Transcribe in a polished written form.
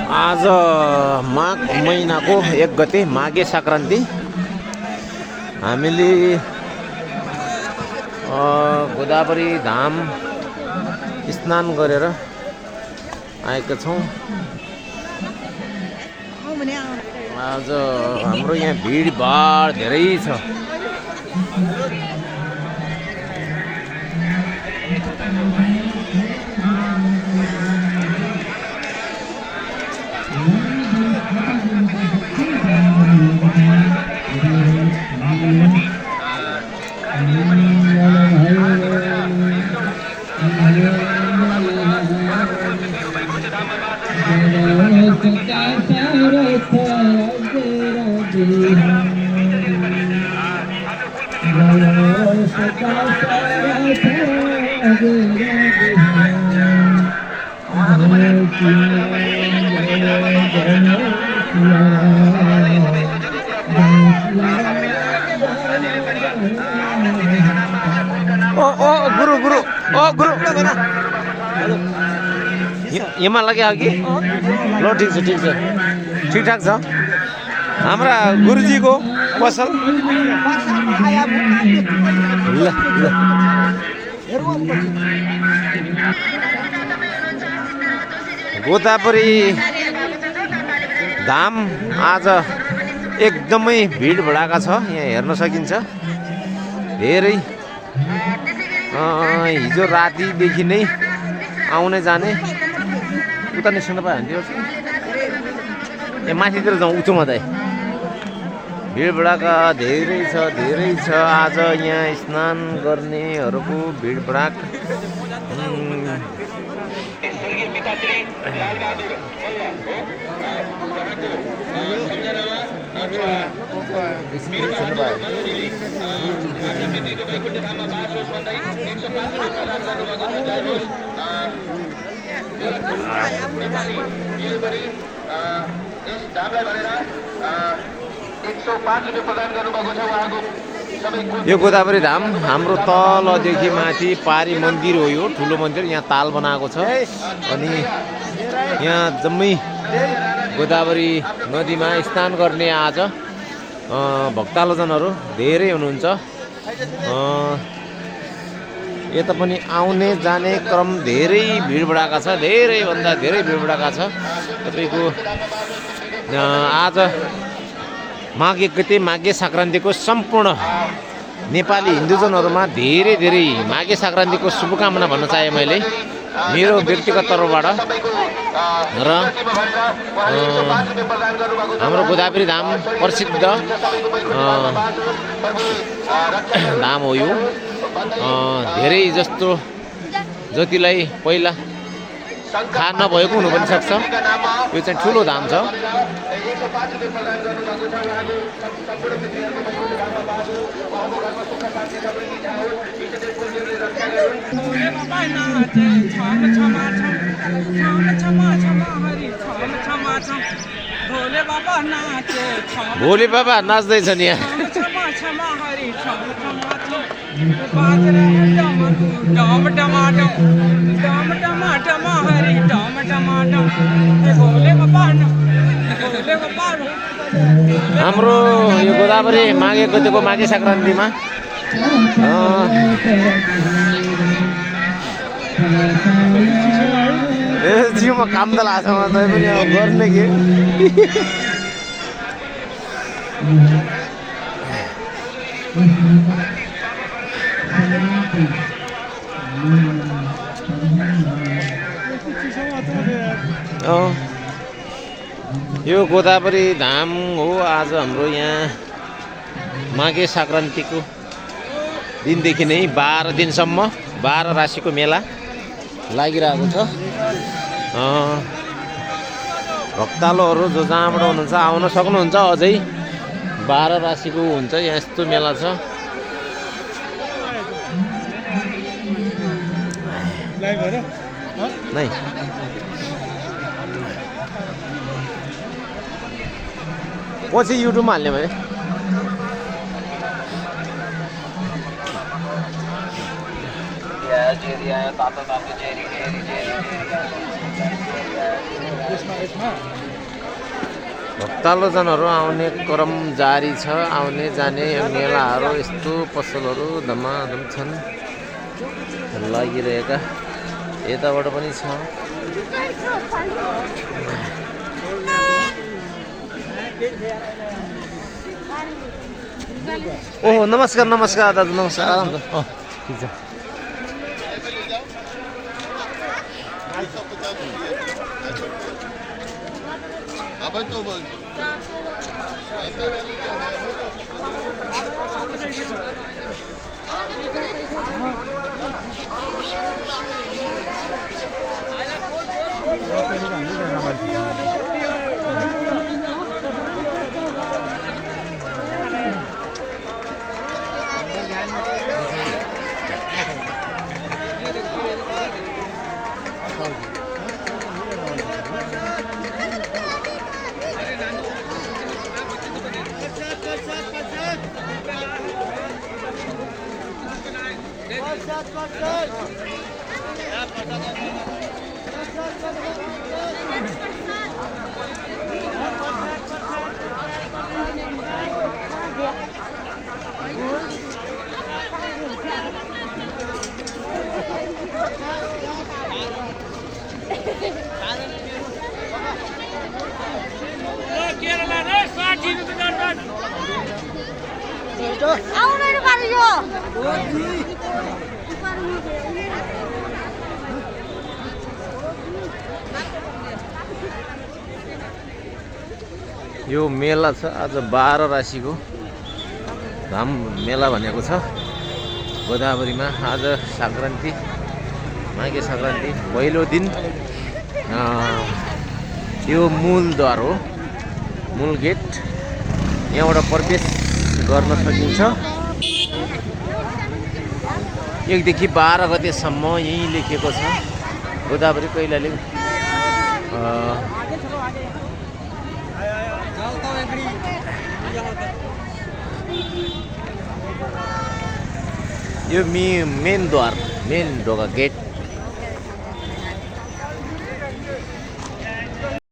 आज माघ महिनाको 1 गते माघे सङ्क्रान्ति हामीले गोदावरी धाम स्नान गरेर आएका छौँ। आज हाम्रो यहाँ भिडभाड धेरै छ। गुरु यहाँ लगे कि ल ठिक छ ठिकठाक छ। हाम्रा गुरुजीको पसल ल गोदावरी धाम आज एकदमै भिड भडाका छ। यहाँ हेर्न सकिन्छ धेरै। हिजो रातिदेखि नै आउने जाने उता निस्कनु पायो भने ए माथितिर जाउँ उचोमा त भिड भडाका धेरै छ। आज यहाँ स्नान गर्नेहरूको भिड भडाक यो गोदावरी धाम हाम्रो तलदेखि माथि पारी मन्दिर हो। यो ठुलो मन्दिर यहाँ ताल बनाएको छ अनि यहाँ जम्मै गोदावरी नदीमा स्नान गर्ने आज भक्तजनहरू धेरै हुनुहुन्छ। यता पनि आउने जाने क्रम धेरै भिड भडाका छ। धेरैभन्दा धेरै भिड भडाका छ। तपाईँको आज माघ 1 गते माघे सङ्क्रान्तिको सम्पूर्ण नेपाली हिन्दुजनहरूमा धेरै माघे सङ्क्रान्तिको शुभकामना भन्न चाहे मैले मेरो व्यक्तिगत तर्फबाट। र हाम्रो गोदावरी धाम प्रसिद्ध धाम हो यो। धेरै जस्तो जतिलाई पहिला थाहा नभएको हुनु पनि सक्छ। यो चाहिँ ठुलो धाम छ। भोले बाबा नाच्दैछ नि यहाँ। हाम्रो यो गोदावरी माघ 1 गतेको माघे सङ्क्रान्तिमा जिउमा काम त लाग्छ म तै पनि अब गर्ने के। यो गोदावरी धाम हो। आज हाम्रो यहाँ माघे सङ्क्रान्तिको दिनदेखि नै 12 दिनसम्म 12 राशिको मेला लागिरहेको छ। भक्तालुहरू जो जहाँबाट हुनुहुन्छ आउन सक्नुहुन्छ। अझै 12 राशिको हुन्छ यहाँ यस्तो मेला छ। नहीं पछि युट्युबमा हाल्ने भने भक्तजनहरू आउने क्रम जारी छ। आउने जाने मेलाहरू यस्तो पसलहरू धमाधम छन् लागिरहेका। यताबाट पनि छ। ओहो नमस्कार नमस्कार दाजु नमस्कार आराम छ। ठिक छ। यो मेला छ आज 12 राशिको धाम मेला भनेको छ गोदावरीमा। आज संक्रान्ति माघे संक्रान्ति पहिलो दिन। यो मूलद्वार हो, मूल गेट। यहाँबाट प्रवेश गर्न सकिन्छ। 1 देखि 12 गतेसम्म यही लेखिएको छ। गोदावरी कैलाली यो मेन द्वार, मेन ढोका गेट।